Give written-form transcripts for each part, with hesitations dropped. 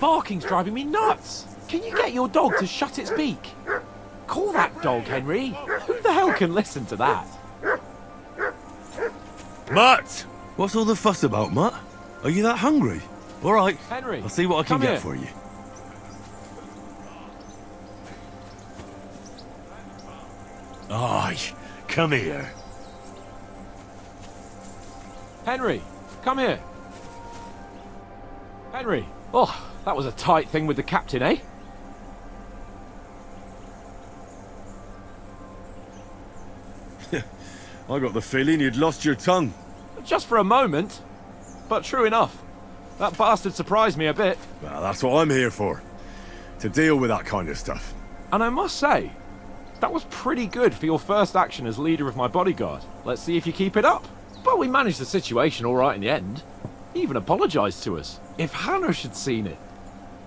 barking's driving me nuts. Can you get your dog to shut its beak? Call that dog, Henry. Who the hell can listen to that? Mutt! What's all the fuss about, Mutt? Are you that hungry? All right, Henry, I'll see what I can get here. for you. Aye, come here. Henry, come here. Henry. Oh, that was a tight thing with the captain, eh? I got the feeling you'd lost your tongue. Just for a moment. But true enough. That bastard surprised me a bit. Well, that's what I'm here for. To deal with that kind of stuff. And I must say, that was pretty good for your first action as leader of my bodyguard. Let's see if you keep it up. But we managed the situation all right in the end. He even apologised to us. If Hanosh had seen it,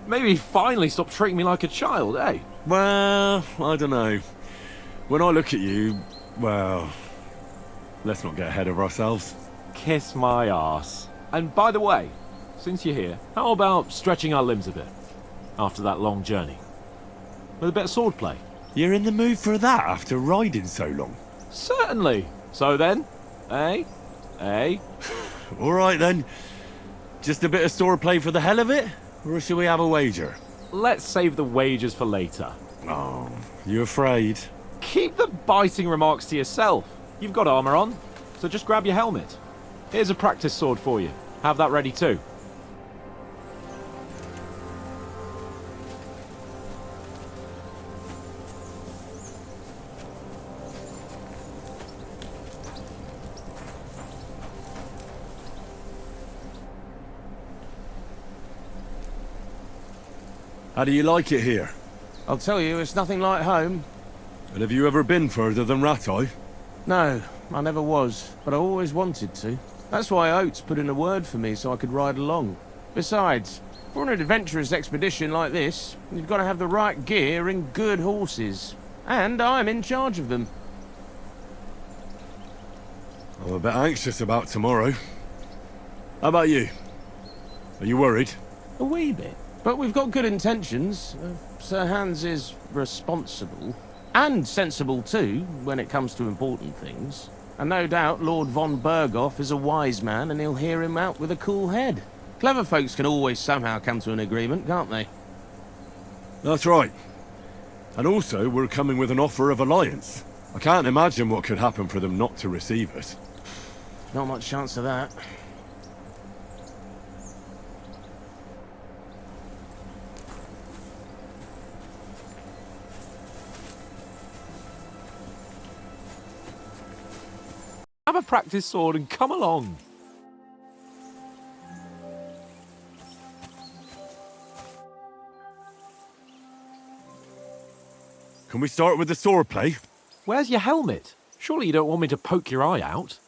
maybe he'd finally stop treating me like a child, eh? Well, I don't know. When I look at you, well, let's not get ahead of ourselves. Kiss my arse. And by the way, since you're here, how about stretching our limbs a bit? After that long journey. With a bit of swordplay. You're in the mood for that after riding so long? Certainly. So then, eh? Eh? All right then. Just a bit of swordplay for the hell of it? Or shall we have a wager? Let's save the wagers for later. Oh, you afraid? Keep the biting remarks to yourself. You've got armour on, so just grab your helmet. Here's a practice sword for you. Have that ready too. How do you like it here? I'll tell you, it's nothing like home. And have you ever been further than Ratai? No, I never was, but I always wanted to. That's why Oates put in a word for me so I could ride along. Besides, for an adventurous expedition like this, you've got to have the right gear and good horses. And I'm in charge of them. I'm a bit anxious about tomorrow. How about you? Are you worried? A wee bit. But we've got good intentions. Sir Hans is responsible. And sensible too, when it comes to important things. And no doubt Lord von Berghoff is a wise man and he'll hear him out with a cool head. Clever folks can always somehow come to an agreement, can't they? That's right. And also, we're coming with an offer of alliance. I can't imagine what could happen for them not to receive us. Not much chance of that. Have a practice sword and come along. Can we start with the swordplay? Where's your helmet? Surely you don't want me to poke your eye out?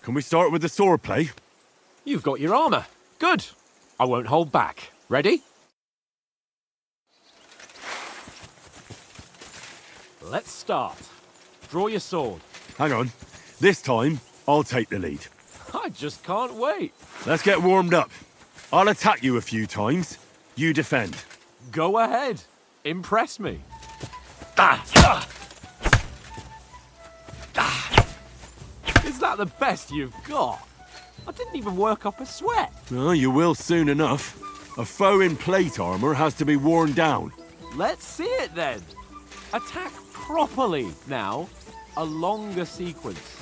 Can we start with the swordplay? You've got your armour. Good. I won't hold back. Ready? Let's start. Draw your sword. Hang on. This time, I'll take the lead. I just can't wait. Let's get warmed up. I'll attack you a few times. You defend. Go ahead. Impress me. Is that the best you've got? I didn't even work up a sweat. Oh, you will soon enough. A foe in plate armor has to be worn down. Let's see it then. Attack properly now. A longer sequence.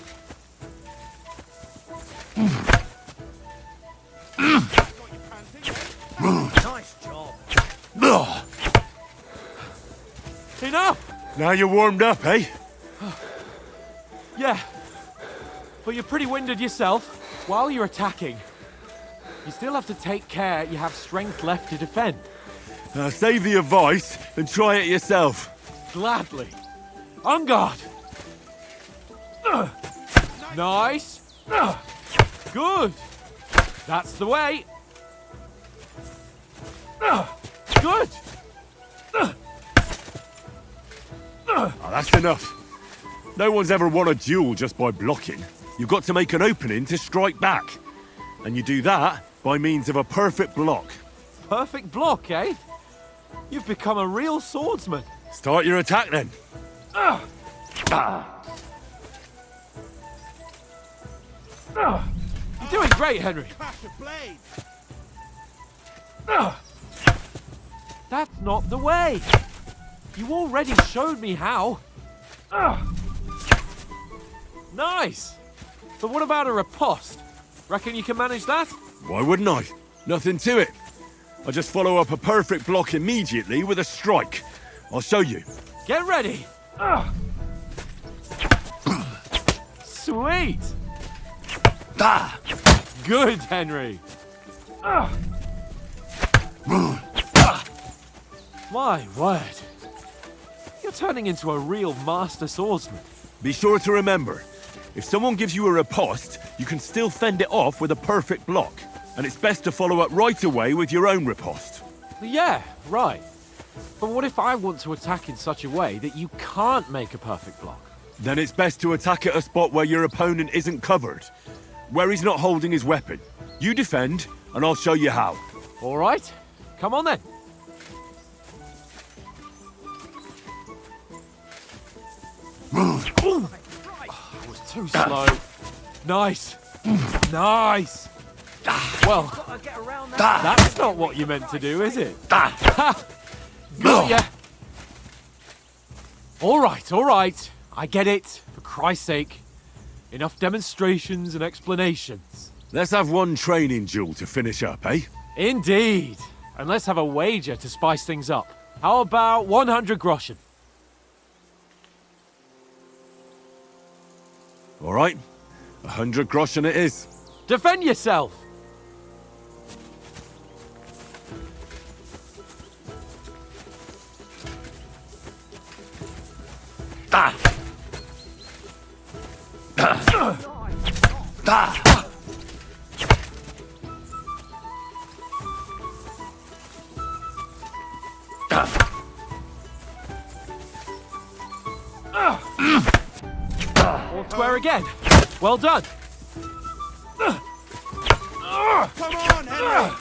Nice job. Enough! Now you're warmed up, eh? Yeah. But you're pretty winded yourself. While you're attacking, you still have to take care you have strength left to defend. Save the advice and try it yourself. Gladly. On guard. Nice. Good. That's the way. Good. That's enough. No one's ever won a duel just by blocking. You've got to make an opening to strike back. And you do that by means of a perfect block. Perfect block, eh? You've become a real swordsman. Start your attack then. You're doing great, Henry. That's not the way. You already showed me how. Nice. But what about a riposte? Reckon you can manage that? Why wouldn't I? Nothing to it. I just follow up a perfect block immediately with a strike. I'll show you. Get ready. Sweet. Good, Henry. My word. You're turning into a real master swordsman. Be sure to remember, if someone gives you a riposte, you can still fend it off with a perfect block. And it's best to follow up right away with your own riposte. Yeah, right. But what if I want to attack in such a way that you can't make a perfect block? Then it's best to attack at a spot where your opponent isn't covered. Where he's not holding his weapon. You defend, and I'll show you how. All right. Come on then. Ooh. I was too slow. Nice. Nice. Well, that's not what you meant to do, is it? Got ya. All right. I get it. For Christ's sake. Enough demonstrations and explanations. Let's have one training duel to finish up, eh? Indeed. And let's have a wager to spice things up. How about 100 groschen? All right. 100 groschen it is. Defend yourself! All square again. Well done. Come on, Henry!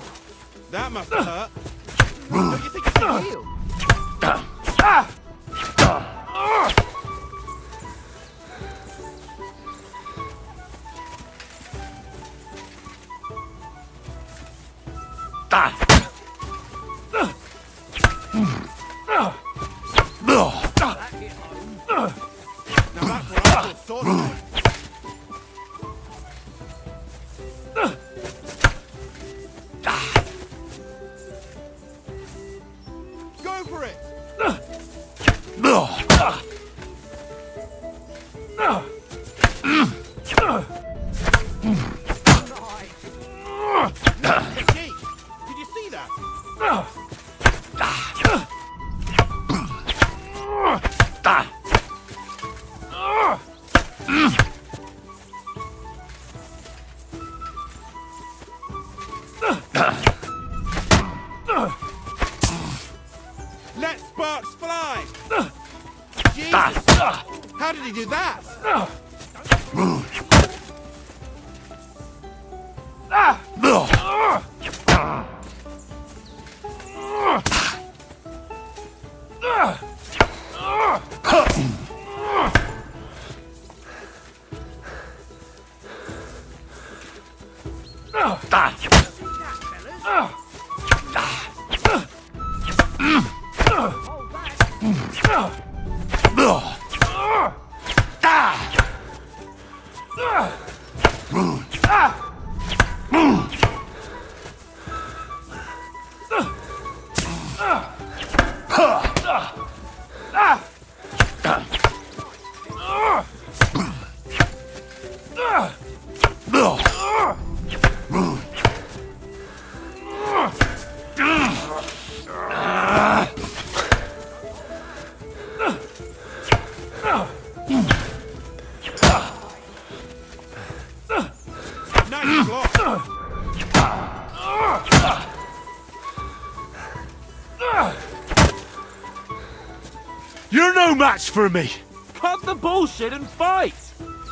Oh, that must have hurt. Don't you think you can heal? Now that's what I call swordsman. Go for it! Technique! Did you see that? Let sparks fly! Jesus! How did he do that? Nice block. You're no match for me! Cut the bullshit and fight!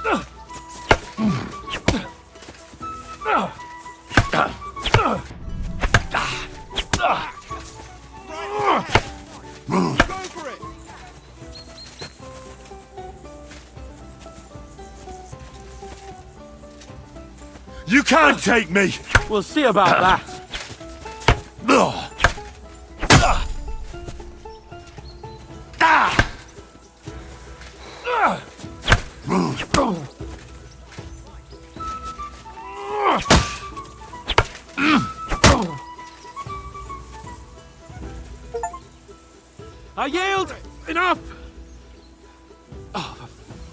Go for it. You can't take me! We'll see about that. I yield! Enough! Oh, for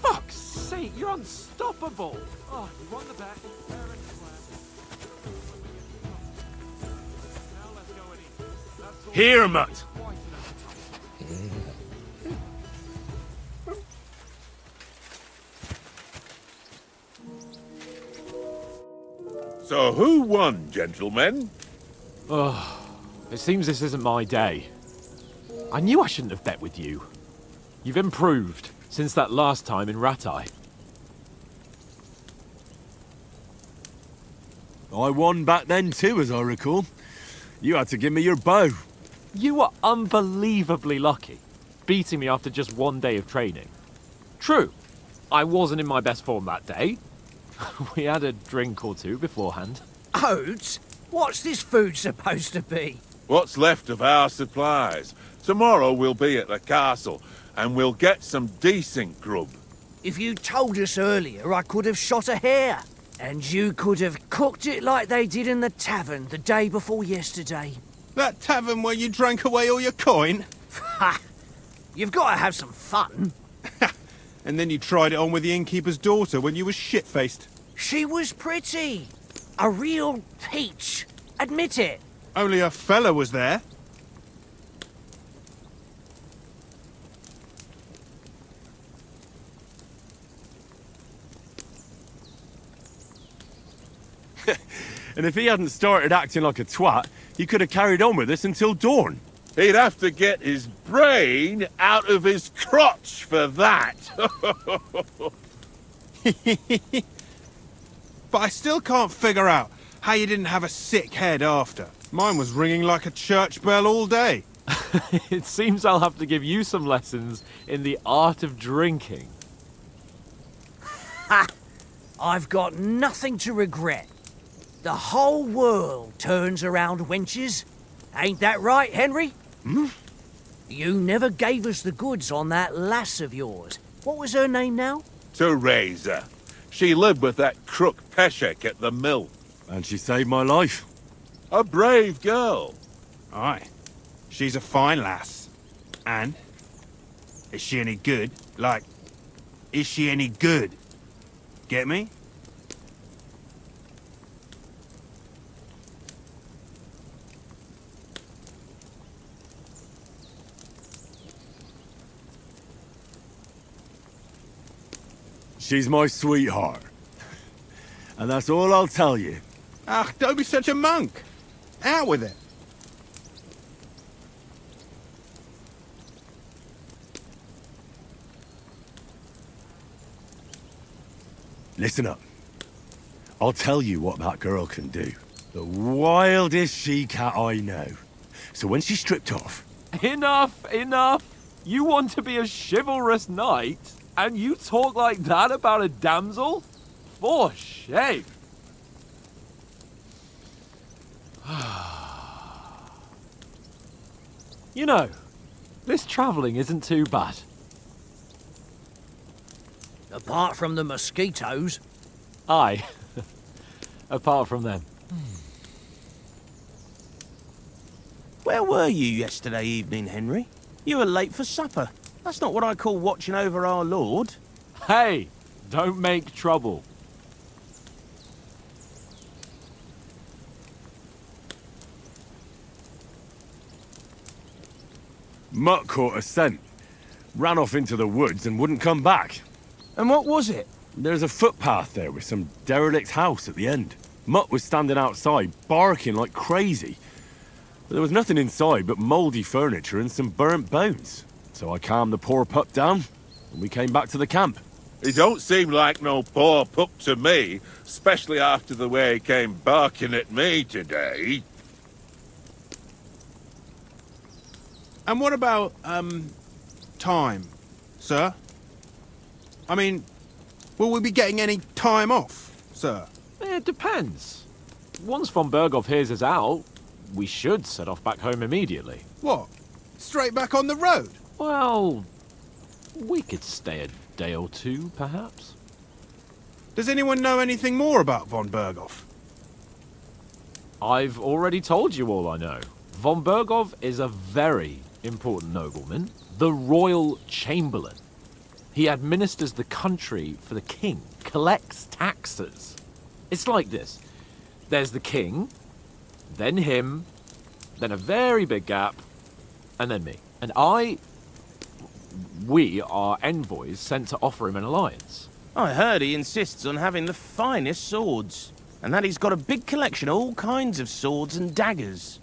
fuck's sake, you're unstoppable! Oh, you won the bet. Fair and square. Now let's go and eat. That's all. Here, Mutt! Quite enough. So who won, gentlemen? It seems this isn't my day. I knew I shouldn't have bet with you. You've improved since that last time in Ratai. I won back then too, as I recall. You had to give me your bow. You were unbelievably lucky, beating me after just one day of training. True, I wasn't in my best form that day. We had a drink or two beforehand. Oats? What's this food supposed to be? What's left of our supplies? Tomorrow we'll be at the castle, and we'll get some decent grub. If you told us earlier, I could have shot a hare. And you could have cooked it like they did in the tavern the day before yesterday. That tavern where you drank away all your coin? Ha! You've got to have some fun. And then you tried it on with the innkeeper's daughter when you were shit-faced. She was pretty. A real peach. Admit it. Only a fella was there. And if he hadn't started acting like a twat, he could have carried on with us until dawn. He'd have to get his brain out of his crotch for that. But I still can't figure out how you didn't have a sick head after. Mine was ringing like a church bell all day. It seems I'll have to give you some lessons in the art of drinking. Ha! I've got nothing to regret. The whole world turns around wenches. Ain't that right, Henry? Hmm? You never gave us the goods on that lass of yours. What was her name now? Teresa. She lived with that crook Peshek at the mill. And she saved my life. A brave girl. Aye. She's a fine lass. And? Is she any good? Like, is she any good? Get me? She's my sweetheart. And that's all I'll tell you. Ah, don't be such a monk. Out with it. Listen up. I'll tell you what that girl can do. The wildest she-cat I know. So when she's stripped off... Enough, enough! You want to be a chivalrous knight, and you talk like that about a damsel? For shame! You know, this travelling isn't too bad. Apart from the mosquitoes. Aye. Apart from them. Where were you yesterday evening, Henry? You were late for supper. That's not what I call watching over our Lord. Hey, don't make trouble. Mutt caught a scent, ran off into the woods and wouldn't come back. And what was it? There's a footpath there with some derelict house at the end. Mutt was standing outside, barking like crazy. But there was nothing inside but mouldy furniture and some burnt bones. So I calmed the poor pup down, and we came back to the camp. He don't seem like no poor pup to me, especially after the way he came barking at me today. And what about, time, sir? I mean, will we be getting any time off, sir? It depends. Once von Berghoff hears us out, we should set off back home immediately. What? Straight back on the road? Well, we could stay a day or two, perhaps. Does anyone know anything more about von Berghoff? I've already told you all I know. Von Berghoff is a very important nobleman, the royal chamberlain. He administers the country for the king, collects taxes. It's like this. There's the king, then him, then a very big gap, and then me. And we are envoys sent to offer him an alliance. I heard he insists on having the finest swords, and that he's got a big collection of all kinds of swords and daggers.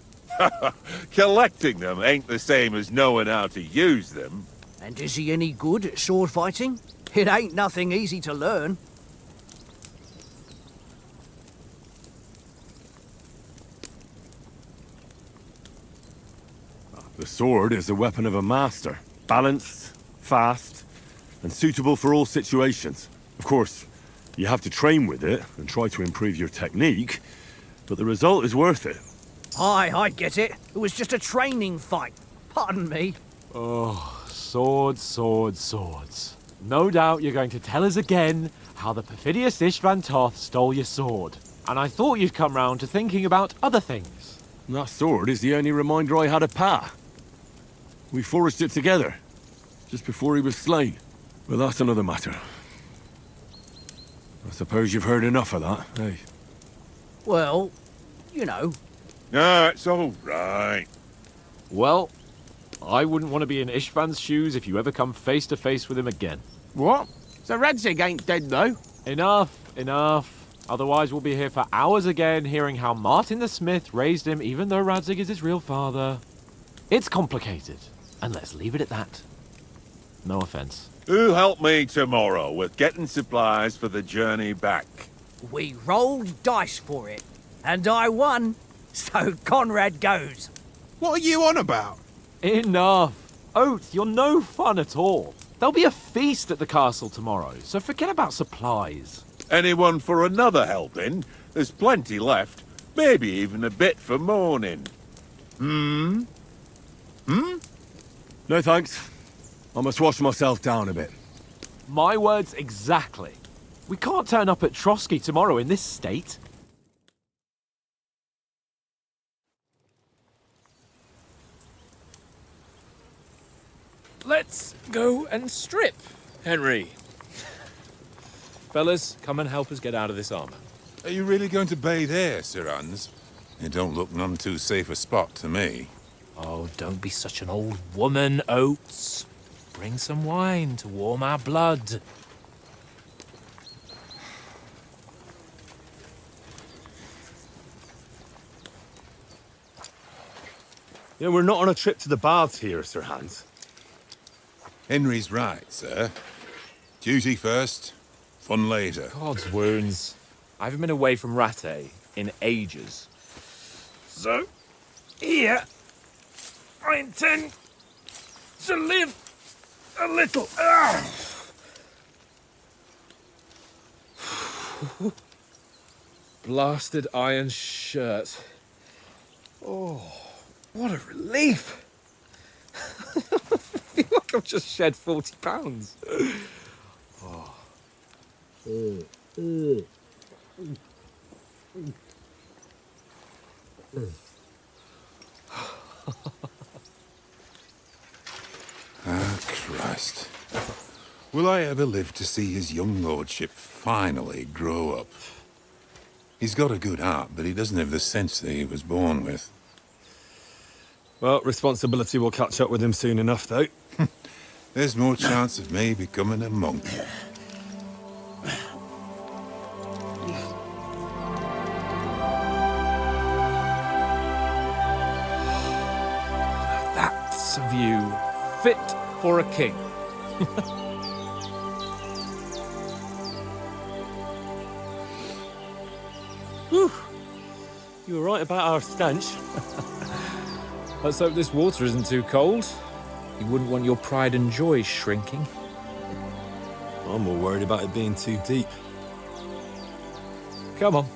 Collecting them ain't the same as knowing how to use them. And is he any good at sword fighting? It ain't nothing easy to learn. The sword is the weapon of a master. Balanced, fast, and suitable for all situations. Of course, you have to train with it and try to improve your technique, but the result is worth it. Aye, I get it. It was just a training fight. Pardon me. Oh, swords, swords, swords. No doubt you're going to tell us again how the perfidious Istvan Toth stole your sword. And I thought you'd come round to thinking about other things. That sword is the only reminder I had of Pa. We forged it together, just before he was slain. But that's another matter. I suppose you've heard enough of that, eh? Well, you know. No, it's all right. Well, I wouldn't want to be in Istvan's shoes if you ever come face to face with him again. What? So Radzig ain't dead, though? Enough, enough. Otherwise we'll be here for hours again hearing how Martin the Smith raised him even though Radzig is his real father. It's complicated, and let's leave it at that. No offense. Who'll help me tomorrow with getting supplies for the journey back? We rolled dice for it, and I won, so Conrad goes. What are you on about? Enough. Oath, you're no fun at all. There'll be a feast at the castle tomorrow, so forget about supplies. Anyone for another helping? There's plenty left. Maybe even a bit for morning. No thanks. I must wash myself down a bit. My words exactly. We can't turn up at Trotsky tomorrow in this state. Let's go and strip, Henry. Fellas, come and help us get out of this armor. Are you really going to bathe here, Sir Hans? It don't look none too safe a spot to me. Oh, don't be such an old woman, Oates. Bring some wine to warm our blood. Yeah, we're not on a trip to the baths here, Sir Hans. Henry's right, sir. Duty first, fun later. God's wounds. I haven't been away from Rattay in ages. So, here, I intend to live a little. Blasted iron shirt. Oh, what a relief! I feel like I've just shed 40 pounds. Oh. Ah, Christ. Will I ever live to see his young lordship finally grow up? He's got a good heart, but he doesn't have the sense that he was born with. Well, responsibility will catch up with him soon enough, though. There's more chance of me becoming a monk. That's a view fit for a king. Whew. You were right about our stench. Let's hope this water isn't too cold. You wouldn't want your pride and joy shrinking. I'm more worried about it being too deep. Come on.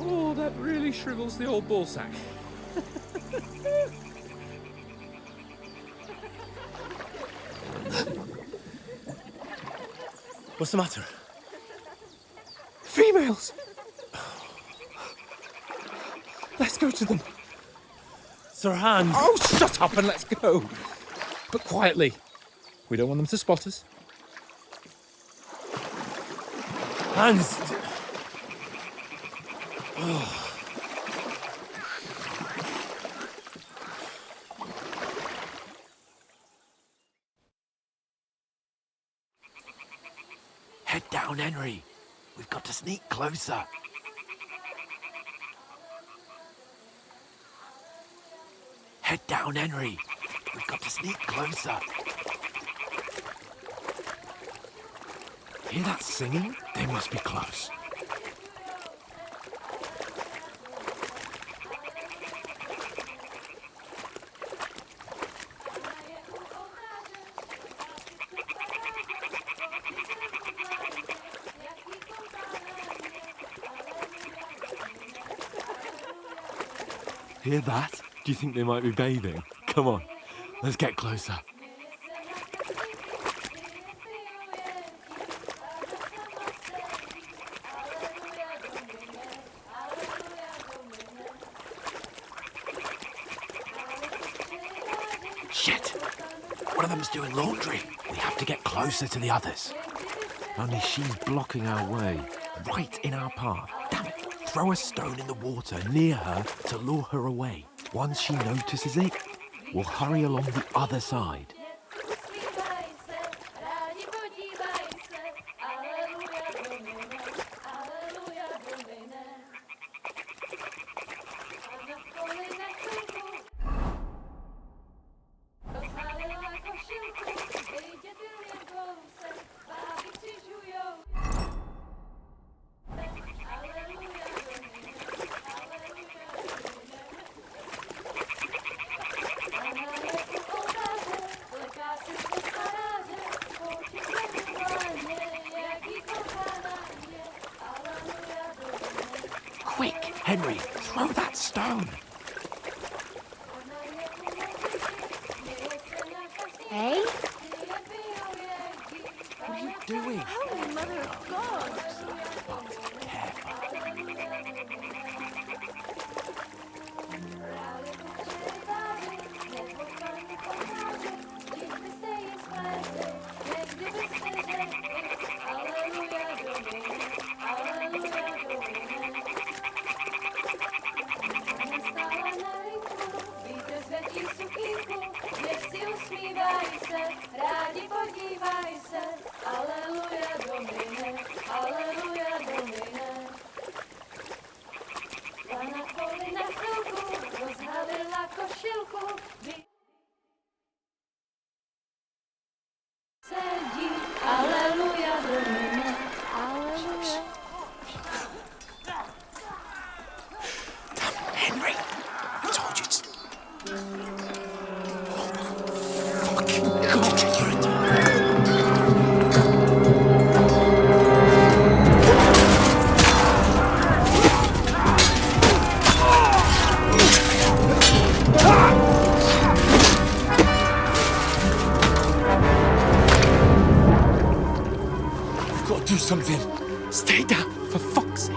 Oh, that really shrivels the old ballsack. What's the matter? Females! Let's go to them. Sir Hans! Oh, shut up and let's go. But quietly. We don't want them to spot us. Hans! Head down, Henry. We've got to sneak closer. Head down, Henry. We've got to sneak closer. Hear that singing? They must be close. Hear that? Do you think they might be bathing? Come on, let's get closer. Shit! One of them's doing laundry. We have to get closer to the others. Only she's blocking our way, right in our path. Damn it! Throw a stone in the water near her to lure her away. Once she notices it, we'll hurry along the other side. Quick, Henry, throw that stone. Hey? What are you doing? Holy Mother of God! But careful. something. Stay down, for fuck's sake.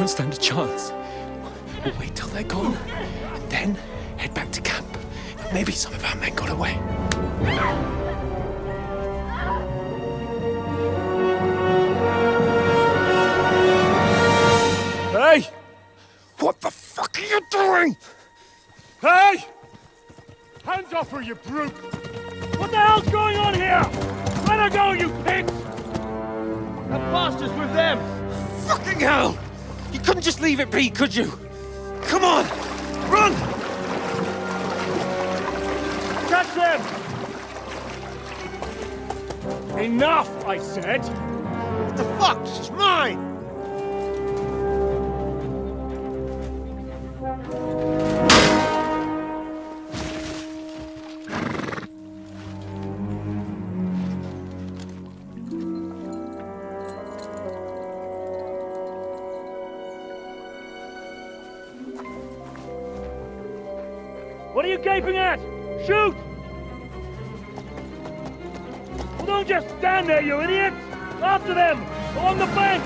Stand a chance. We'll wait till they're gone, and then head back to camp. Maybe some of our men got away. Hey! What the fuck are you doing? Hey! Hands off her, you brute! What the hell's going on here? Let her go, you pigs! That bastard's with them! Fucking hell! You couldn't just leave it be, could you? Come on! Run! Catch them! Enough, I said! What the fuck? She's mine! What are you gaping at? Shoot! Well, don't just stand there, you idiots! After them! Along the bank!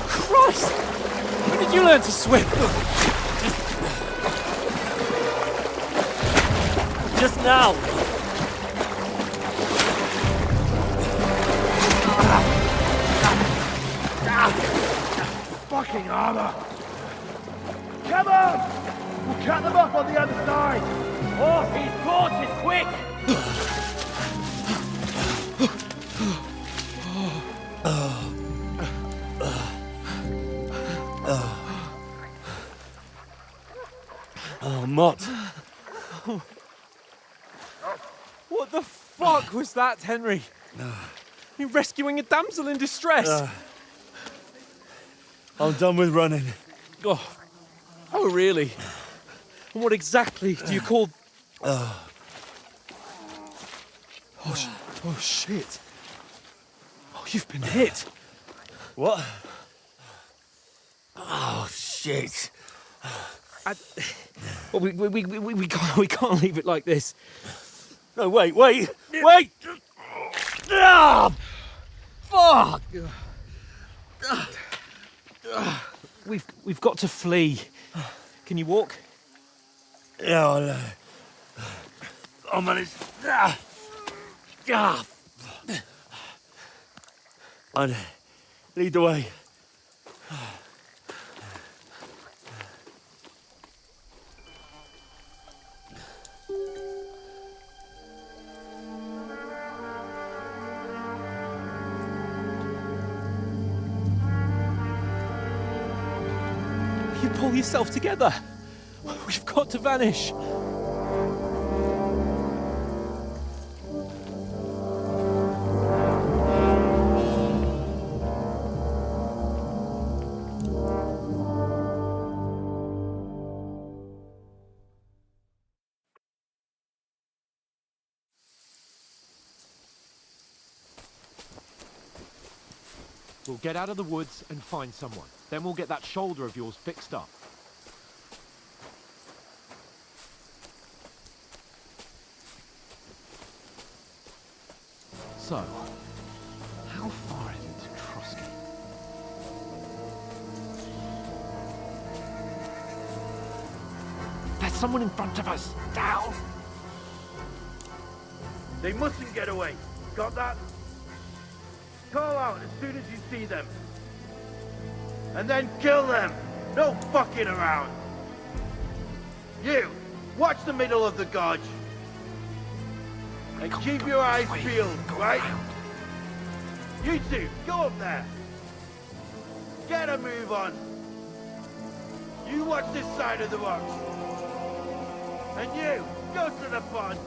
Christ! When did you learn to swim? Just now! Fucking armor! Come on! We'll cut them off on the other side! Oh, these horses, quick! Oh, Mott. What the fuck was that, Henry? You rescuing a damsel in distress? I'm done with running. Oh, really? And what exactly do you call... Oh, shit. Oh, you've been hit. What? Oh, shit. Well, we can't leave it like this. No, wait! Ah! Fuck! We've got to flee. Can you walk? Yeah, I'll manage. I'd lead the way. You pull yourself together. We've got to vanish. We'll get out of the woods and find someone. Then we'll get that shoulder of yours fixed up. So, how far is it to Trotsky? There's someone in front of us! Down! They mustn't get away. Got that? Call out as soon as you see them. And then kill them! No fucking around! You! Watch the middle of the gorge! And keep your eyes peeled, right? You two, go up there! Get a move on. You watch this side of the rocks. And you, go to the pond.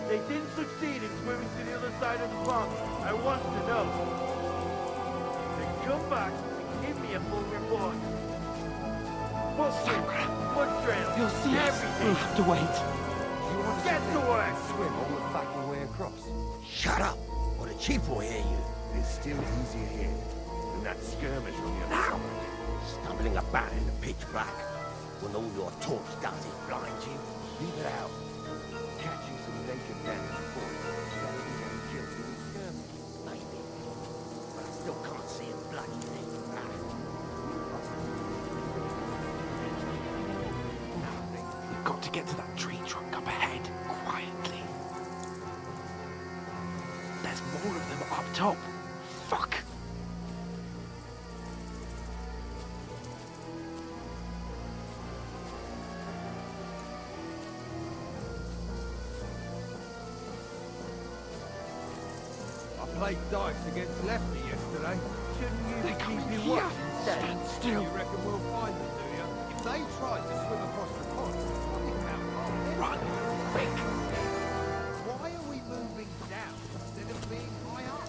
They didn't succeed in swimming to the other side of the pond. I want to know. Then come back and give me a full report. Foot trail. You'll see everything. We'll have to wait. Get to work. Swim all the fucking way across. Shut up, or the chief will hear you. It's still easier here than that skirmish on the other side. Stumbling about in the pitch black when all your torch does is blind you. Leave it out. Catching some naked men before that'll be any chance in the skirmish. Maybe. But I still can't see a bloody thing. We've got to get to that tree trunk up ahead, quietly. There's more of them up top. Fuck! I played dice against Lefty yesterday. Shouldn't They're you coming keep here. your watch instead? Stand still. You reckon we'll find them, do you? If they tried to swim across the pond, I think how far ahead. Run! Quick! Why are we moving down instead of being high up?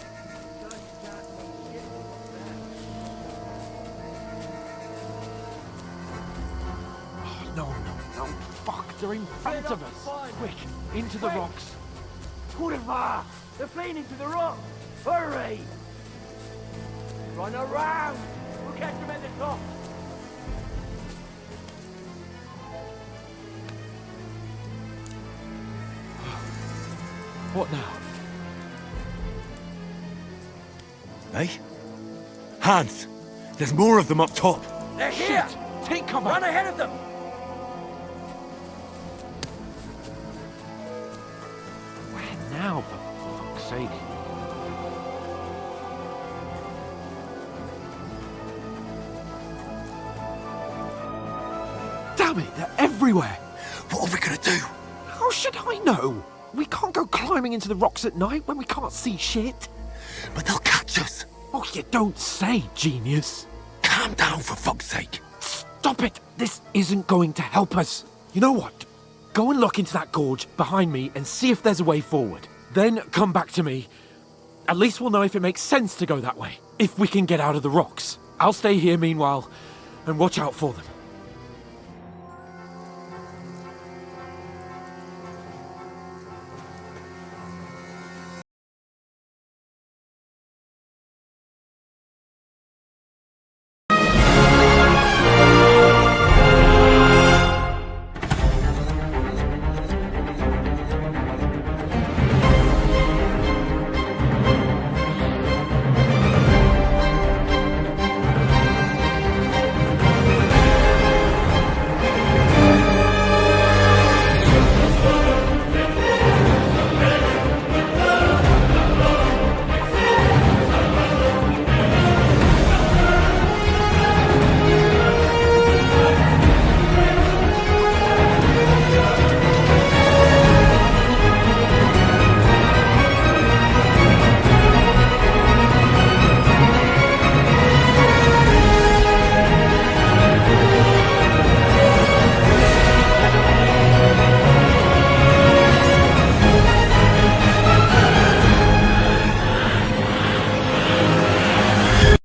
Just can't see shit from there. Oh, no. Fuck, they're in front of us. Quick, into the rocks. Kurva! They're fleeing into the rock. Hurry! Run around. We'll catch them at the top. What now? Hey? Hans! There's more of them up top! They're here. Take cover! Run ahead of them. Where now, for fuck's sake? Damn it, they're everywhere! What are we gonna do? How should I know? We can't go climbing into the rocks at night when we can't see shit. But they'll catch us! Oh, you don't say, genius. Calm down, for fuck's sake! Stop it! This isn't going to help us. You know what? Go and look into that gorge behind me and see if there's a way forward. Then come back to me. At least we'll know if it makes sense to go that way. If we can get out of the rocks. I'll stay here meanwhile and watch out for them.